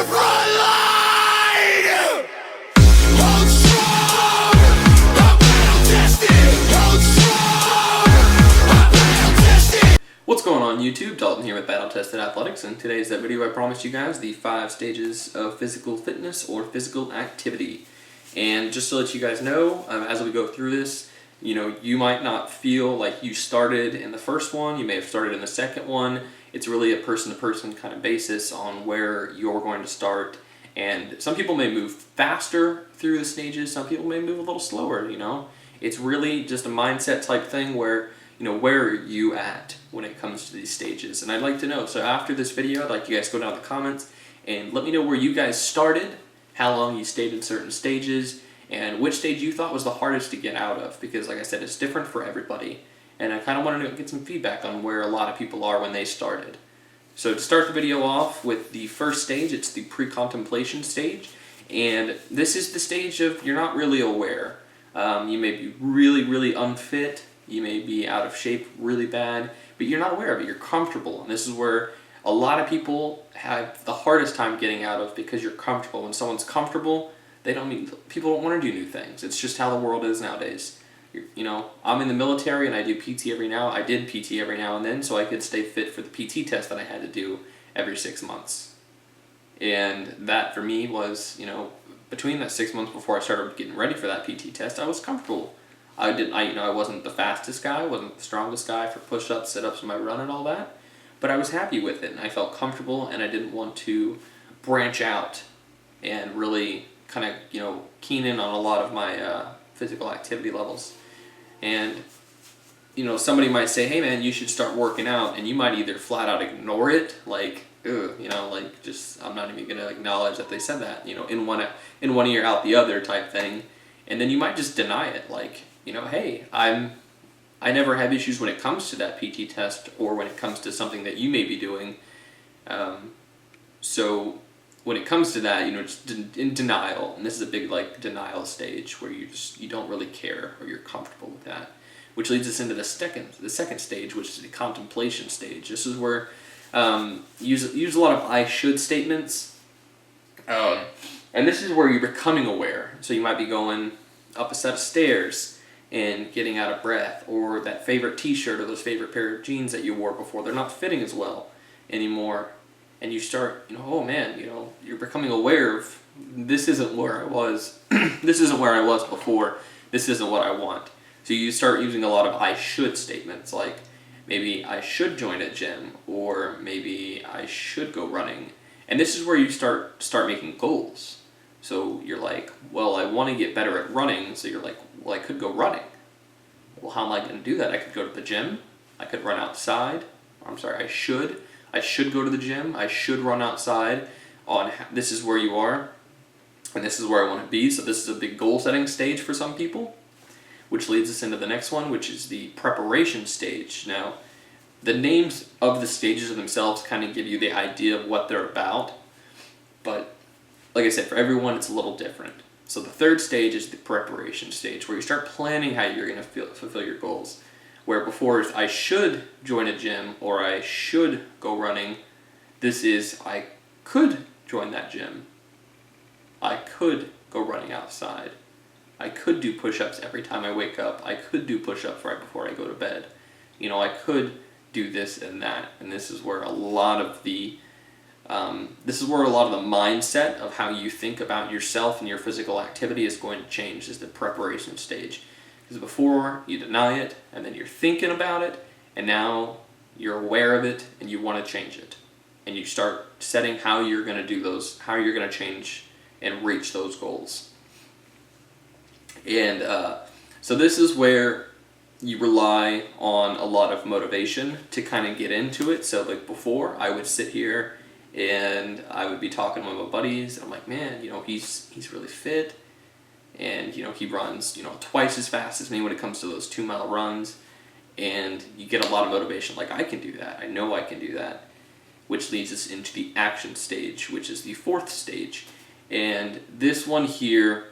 front line. Hold strong, a battle tested. Hold strong, a battle tested. What's going on YouTube? Dalton here with Battle Tested Athletics, and today's that video I promised you guys, the 5 stages of physical fitness or physical activity. And just to let you guys know, as we go through this, you might not feel like you started in the first one, you may have started in the second one. It's really a person-to-person kind of basis on where you're going to start. And some people may move faster through the stages, some people may move a little slower, It's really just a mindset type thing where, where are you at when it comes to these stages? And I'd like to know. So after this video, I'd like you guys to go down in the comments and let me know where you guys started, how long you stayed in certain stages, and which stage you thought was the hardest to get out of, because like I said, it's different for everybody. And I kind of wanted to get some feedback on where a lot of people are when they started. So to start the video off with the first stage, it's the pre-contemplation stage. And this is the stage of you're not really aware. You may be really, really unfit. You may be out of shape really bad, but you're not aware of it. You're comfortable. And this is where a lot of people have the hardest time getting out of, because you're comfortable. When someone's comfortable, people don't want to do new things. It's just how the world is nowadays. I'm in the military and I do PT every now. I did PT every now and then so I could stay fit for the PT test that I had to do every 6 months. And that for me was, between that 6 months before I started getting ready for that PT test, I was comfortable. I wasn't the fastest guy, I wasn't the strongest guy for push-ups, sit-ups, and my run and all that, but I was happy with it and I felt comfortable, and I didn't want to branch out and really kind of, keen in on a lot of my physical activity levels. And, somebody might say, hey man, you should start working out, and you might either flat out ignore it, like, I'm not even going to acknowledge that they said that, in one ear out the other type thing. And then you might just deny it, like, hey, I never have issues when it comes to that PT test or when it comes to something that you may be doing. So when it comes to that, just in denial, and this is a big denial stage where you don't really care or you're comfortable with that, which leads us into the second stage, which is the contemplation stage. This is where use a lot of I should statements, and this is where you're becoming aware. So you might be going up a set of stairs and getting out of breath, or that favorite t-shirt or those favorite pair of jeans that you wore before, they're not fitting as well anymore. And you start, oh man, you're becoming aware of, this isn't where I was, this isn't where I was before, this isn't what I want. So you start using a lot of I should statements, like maybe I should join a gym, or maybe I should go running. And this is where you start making goals. So you're like, well, I want to get better at running, so you're like, well, I could go running. Well, how am I going to do that? I could go to the gym, I could run outside, I should go to the gym, I should run outside. This is where you are, and this is where I want to be. So this is a big goal setting stage for some people, which leads us into the next one, which is the preparation stage. Now, the names of the stages themselves kind of give you the idea of what they're about, but like I said, for everyone it's a little different. So the third stage is the preparation stage, where you start planning how you're going to fulfill your goals. Where before is I should join a gym or I should go running, this is I could join that gym. I could go running outside. I could do push-ups every time I wake up. I could do push-ups right before I go to bed. I could do this and that. And this is where a lot of the mindset of how you think about yourself and your physical activity is going to change, is the preparation stage. Because before, you deny it, and then you're thinking about it, and now you're aware of it, and you want to change it. And you start setting how you're going to do those, how you're going to change and reach those goals. And so this is where you rely on a lot of motivation to kind of get into it. So like before, I would sit here and I would be talking with my buddies, and I'm like, man, he's really fit. And, he runs, twice as fast as me when it comes to those 2-mile runs. And you get a lot of motivation, like, I can do that. I know I can do that. Which leads us into the action stage, which is the fourth stage. And this one here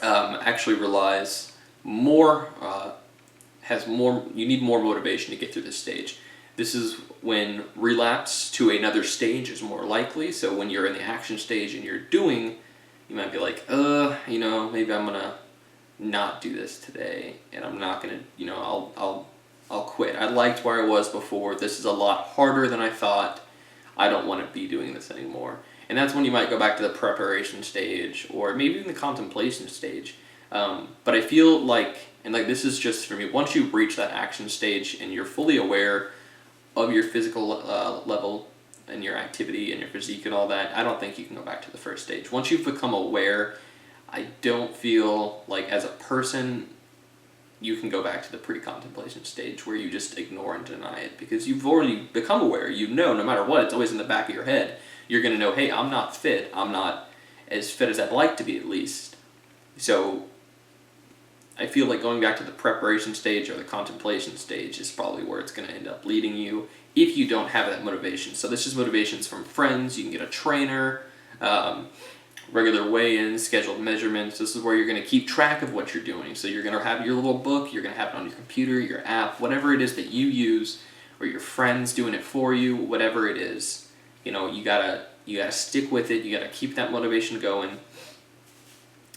actually relies more, you need more motivation to get through this stage. This is when relapse to another stage is more likely. So when you're in the action stage and you're doing, you might be like, maybe I'm gonna not do this today, and I'm not gonna, I'll quit. I liked where I was before. This is a lot harder than I thought. I don't want to be doing this anymore. And that's when you might go back to the preparation stage, or maybe even the contemplation stage. But I feel like, and like this is just for me, once you reach that action stage and you're fully aware of your physical level and your activity and your physique and all that, I don't think you can go back to the first stage. Once you've become aware, I don't feel like as a person you can go back to the pre-contemplation stage where you just ignore and deny it, because you've already become aware. You know, no matter what, it's always in the back of your head. You're going to know, hey, I'm not fit. I'm not as fit as I'd like to be, at least. So I feel like going back to the preparation stage or the contemplation stage is probably where it's going to end up leading you if you don't have that motivation. So this is motivations from friends. You can get a trainer, regular weigh-ins, scheduled measurements. This is where you're going to keep track of what you're doing. So you're going to have your little book, you're going to have it on your computer, your app, whatever it is that you use, or your friends doing it for you, whatever it is. You gotta stick with it. You gotta keep that motivation going.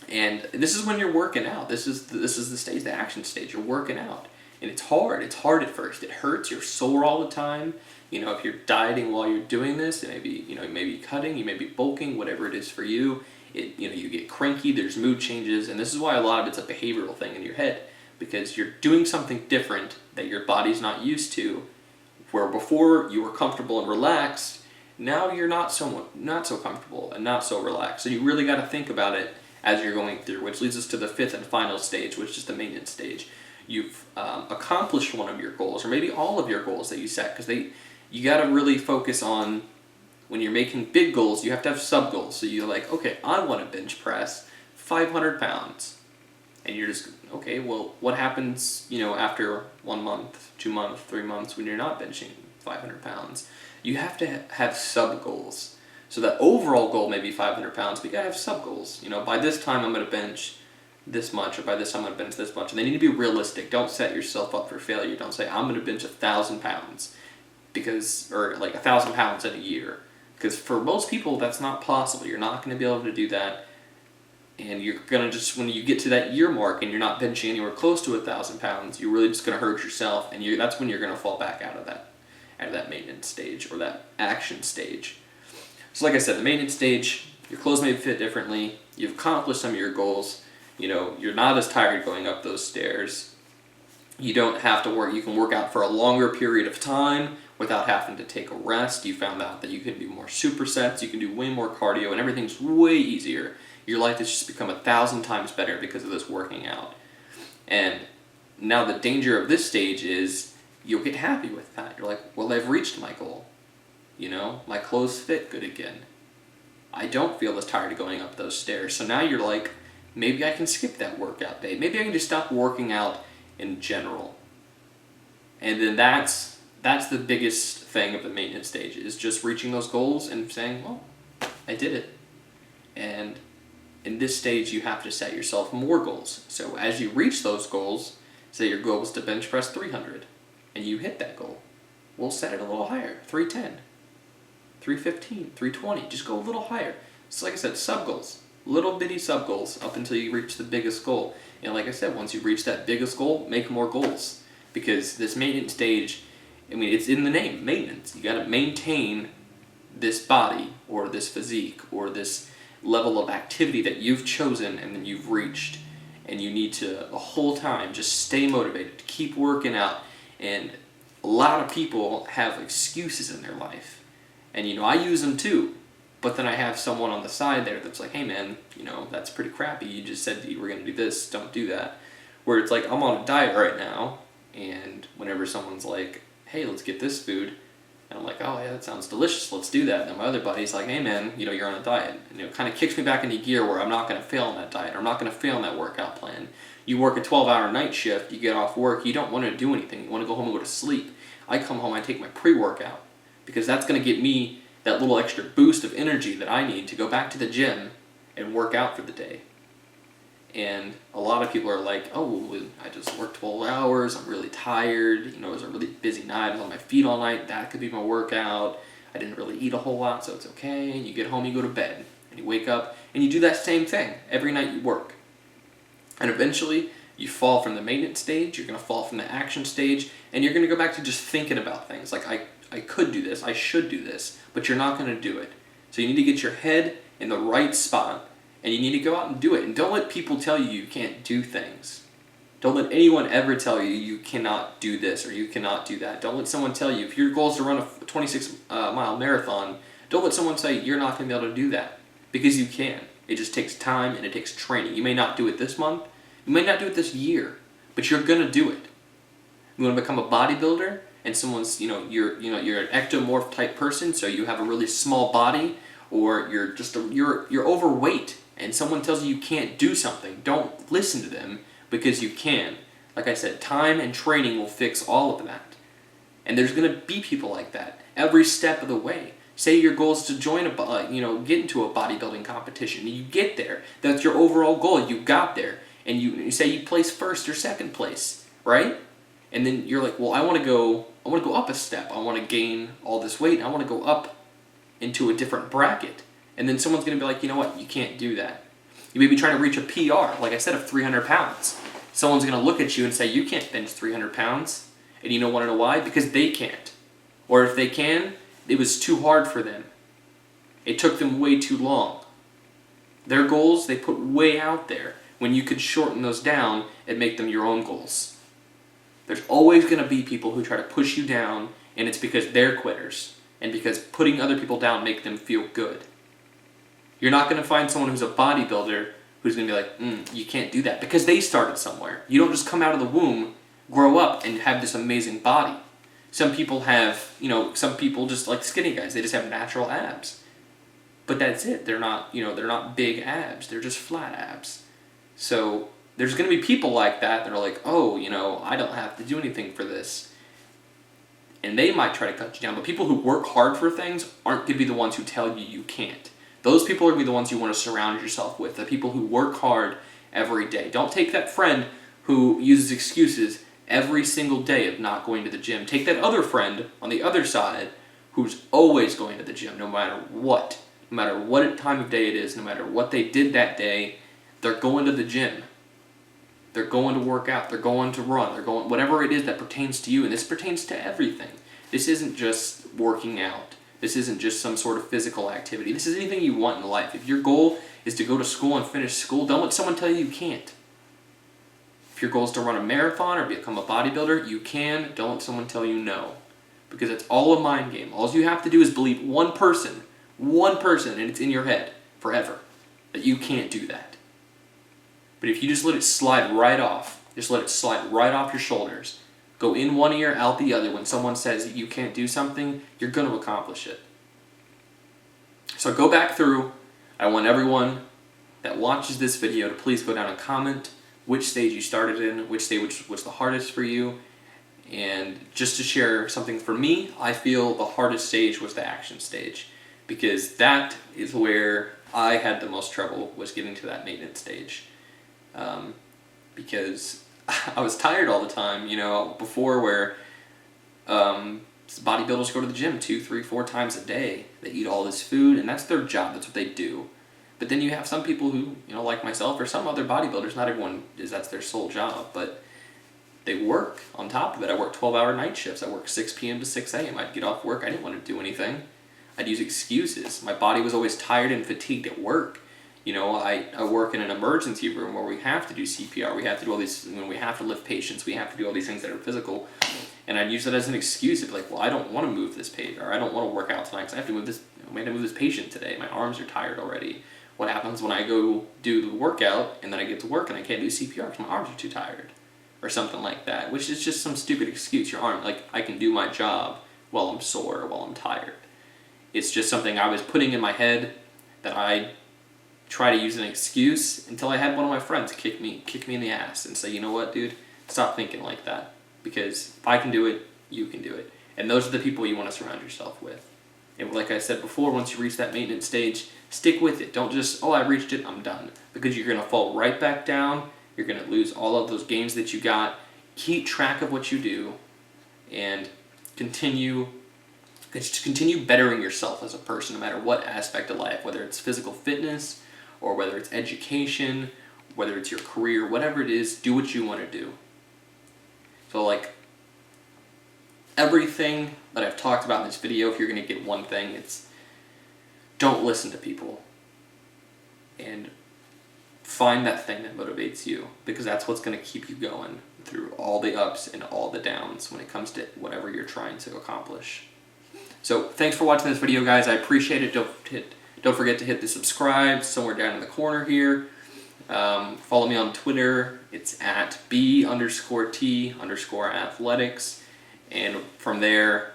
And this is when you're working out. This is the stage, the action stage. You're working out, and it's hard. It's hard at first. It hurts. You're sore all the time. If you're dieting while you're doing this, it may be, you may be cutting, you may be bulking, whatever it is for you. You get cranky. There's mood changes, and this is why a lot of it's a behavioral thing in your head, because you're doing something different that your body's not used to. Where before you were comfortable and relaxed, now you're not so comfortable and not so relaxed. So you really got to think about it as you're going through, which leads us to the fifth and final stage, which is the maintenance stage. You've accomplished one of your goals, or maybe all of your goals that you set, because you got to really focus on, when you're making big goals, you have to have sub-goals. So you're like, okay, I want to bench press 500 pounds. And you're just, okay, well, what happens, after 1 month, 2 months, 3 months when you're not benching 500 pounds? You have to have sub-goals. So the overall goal may be 500 pounds, but you gotta have sub-goals. By this time I'm gonna bench this much, or by this time I'm gonna bench this much. And they need to be realistic. Don't set yourself up for failure. Don't say, I'm gonna bench 1,000 pounds, or like 1,000 pounds in a year. Because for most people, that's not possible. You're not gonna be able to do that. And you're gonna just, when you get to that year mark and you're not benching anywhere close to 1,000 pounds, you're really just gonna hurt yourself, and that's when you're gonna fall back out of that maintenance stage, or that action stage. So like I said, the maintenance stage, your clothes may fit differently, you've accomplished some of your goals, you're not as tired going up those stairs, you don't have to work, you can work out for a longer period of time without having to take a rest. You found out that you can do more supersets, you can do way more cardio, and everything's way easier. Your life has just become 1,000 times better because of this working out. And now the danger of this stage is you'll get happy with that. You're like, well, I've reached my goal. My clothes fit good again. I don't feel as tired of going up those stairs. So now you're like, maybe I can skip that workout day. Maybe I can just stop working out in general. And then that's the biggest thing of the maintenance stage, is just reaching those goals and saying, well, I did it. And in this stage, you have to set yourself more goals. So as you reach those goals, say your goal is to bench press 300, and you hit that goal, we'll set it a little higher, 310, 315, 320, just go a little higher. So like I said, sub-goals, little bitty sub-goals up until you reach the biggest goal. And like I said, once you reach that biggest goal, make more goals. Because this maintenance stage, it's in the name, maintenance. You gotta maintain this body, or this physique, or this level of activity that you've chosen and then you've reached, and you need to the whole time just stay motivated, keep working out. And a lot of people have excuses in their life, and I use them too, but then I have someone on the side there that's like, hey man, that's pretty crappy, you just said that you were going to do this, don't do that. Where it's like, I'm on a diet right now, and whenever someone's like, hey, let's get this food, and I'm like, oh yeah, that sounds delicious, let's do that. And then my other buddy's like, hey man, you're on a diet. And it kind of kicks me back into gear where I'm not going to fail on that diet, or I'm not going to fail on that workout plan. You work a 12-hour night shift, you get off work, you don't want to do anything, you want to go home and go to sleep. I come home, I take my pre-workout, because that's going to get me that little extra boost of energy that I need to go back to the gym and work out for the day. And a lot of people are like, oh, I just worked 12 hours, I'm really tired, it was a really busy night, I was on my feet all night, that could be my workout, I didn't really eat a whole lot, so it's okay. And you get home, you go to bed, and you wake up, and you do that same thing every night you work. And eventually, you fall from the maintenance stage, you're going to fall from the action stage, and you're going to go back to just thinking about things. Like, I could do this, I should do this, but you're not going to do it. So you need to get your head in the right spot, and you need to go out and do it. And don't let people tell you you can't do things. Don't let anyone ever tell you you cannot do this or you cannot do that. Don't let someone tell you, if your goal is to run a 26-mile marathon, don't let someone say you're not going to be able to do that. Because you can. It just takes time and it takes training. You may not do it this month, you may not do it this year, but you're going to do it. You want to become a bodybuilder, and someone's, you're an ectomorph type person, so you have a really small body, or you're overweight, and someone tells you you can't do something. Don't listen to them, because you can. Like I said, time and training will fix all of that. And there's going to be people like that every step of the way. Say your goal is to join get into a bodybuilding competition, and you get there. That's your overall goal. You got there, and you say you place first or second place, right? And then you're like, well, I want to go up a step. I want to gain all this weight. I want to go up into a different bracket. And then someone's going to be like, you know what? You can't do that. You may be trying to reach a PR, like I said, of 300 pounds. Someone's going to look at you and say, you can't bench 300 pounds. And you want to know why? Because they can't. Or if they can, it was too hard for them. It took them way too long. Their goals, they put way out there, when you could shorten those down and make them your own goals. There's always going to be people who try to push you down, and it's because they're quitters. And because putting other people down make them feel good. You're not going to find someone who's a bodybuilder who's going to be like, you can't do that, because they started somewhere. You don't just come out of the womb, grow up, and have this amazing body. Some people have, some people just like skinny guys, they just have natural abs. But that's it. They're not, they're not big abs, they're just flat abs. So there's going to be people like that are like, oh, I don't have to do anything for this. And they might try to cut you down, but people who work hard for things aren't going to be the ones who tell you you can't. Those people are going to be the ones you want to surround yourself with, the people who work hard every day. Don't take that friend who uses excuses every single day of not going to the gym. Take that other friend on the other side who's always going to the gym, no matter what. No matter what time of day it is, no matter what they did that day, they're going to the gym. They're going to work out, they're going to run, they're going, whatever it is that pertains to you, and this pertains to everything. This isn't just working out. This isn't just some sort of physical activity. This is anything you want in life. If your goal is to go to school and finish school, don't let someone tell you you can't. If your goal is to run a marathon or become a bodybuilder, you can. Don't let someone tell you no. Because it's all a mind game. All you have to do is believe one person, and it's in your head forever, that you can't do that. But if you just let it slide right off, just let it slide right off your shoulders, go in one ear, out the other, when someone says that you can't do something, you're going to accomplish it. So go back through. I want everyone that watches this video to please go down and comment which stage you started in, which stage was the hardest for you. And just to share something for me, I feel the hardest stage was the action stage, because that is where I had the most trouble, was getting to that maintenance stage. Because I was tired all the time, before, where bodybuilders go to the gym 2, 3, 4 times a day. They eat all this food, and that's their job, that's what they do. But then you have some people who, like myself, or some other bodybuilders, not everyone that's their sole job, but they work on top of it. I work 12-hour night shifts. I work 6 p.m. to 6 a.m. I'd get off work, I didn't want to do anything. I'd use excuses. My body was always tired and fatigued at work. I work in an emergency room where we have to do CPR, we have to do all these, we have to lift patients, we have to do all these things that are physical, and I'd use that as an excuse. It'd be like, well, I don't want to move this patient, or I don't want to work out tonight because I have to move this patient today, my arms are tired already. What happens when I go do the workout, and then I get to work and I can't do CPR because my arms are too tired, or something like that, which is just some stupid excuse. Your arm, I can do my job while I'm sore or while I'm tired. It's just something I was putting in my head that I try to use an excuse, until I had one of my friends kick me in the ass and say, you know what, dude, stop thinking like that, because if I can do it, you can do it. And those are the people you want to surround yourself with. And like I said before, once you reach that maintenance stage, stick with it. Don't just, oh, I reached it, I'm done. Because you're going to fall right back down. You're going to lose all of those gains that you got. Keep track of what you do and continue bettering yourself as a person, no matter what aspect of life, whether it's physical fitness or whether it's education, whether it's your career, whatever it is, do what you want to do. So like everything that I've talked about in this video, if you're going to get one thing, it's don't listen to people and find that thing that motivates you, because that's what's going to keep you going through all the ups and all the downs when it comes to whatever you're trying to accomplish. So thanks for watching this video, guys. I appreciate it. Don't forget to hit the subscribe somewhere down in the corner here. Follow me on Twitter. It's at B_T_athletics. And from there,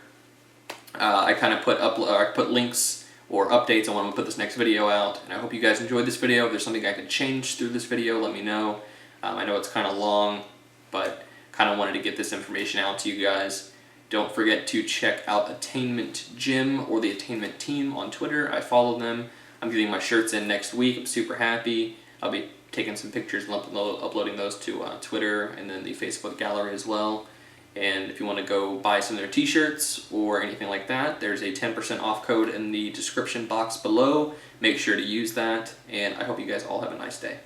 I kind of put links or updates on when we put this next video out. And I hope you guys enjoyed this video. If there's something I could change through this video, let me know. I know it's kind of long, but kind of wanted to get this information out to you guys. Don't forget to check out Attainment Gym or the Attainment Team on Twitter. I follow them. I'm getting my shirts in next week. I'm super happy. I'll be taking some pictures and uploading those to Twitter and then the Facebook gallery as well. And if you want to go buy some of their t-shirts or anything like that, there's a 10% off code in the description box below. Make sure to use that, and I hope you guys all have a nice day.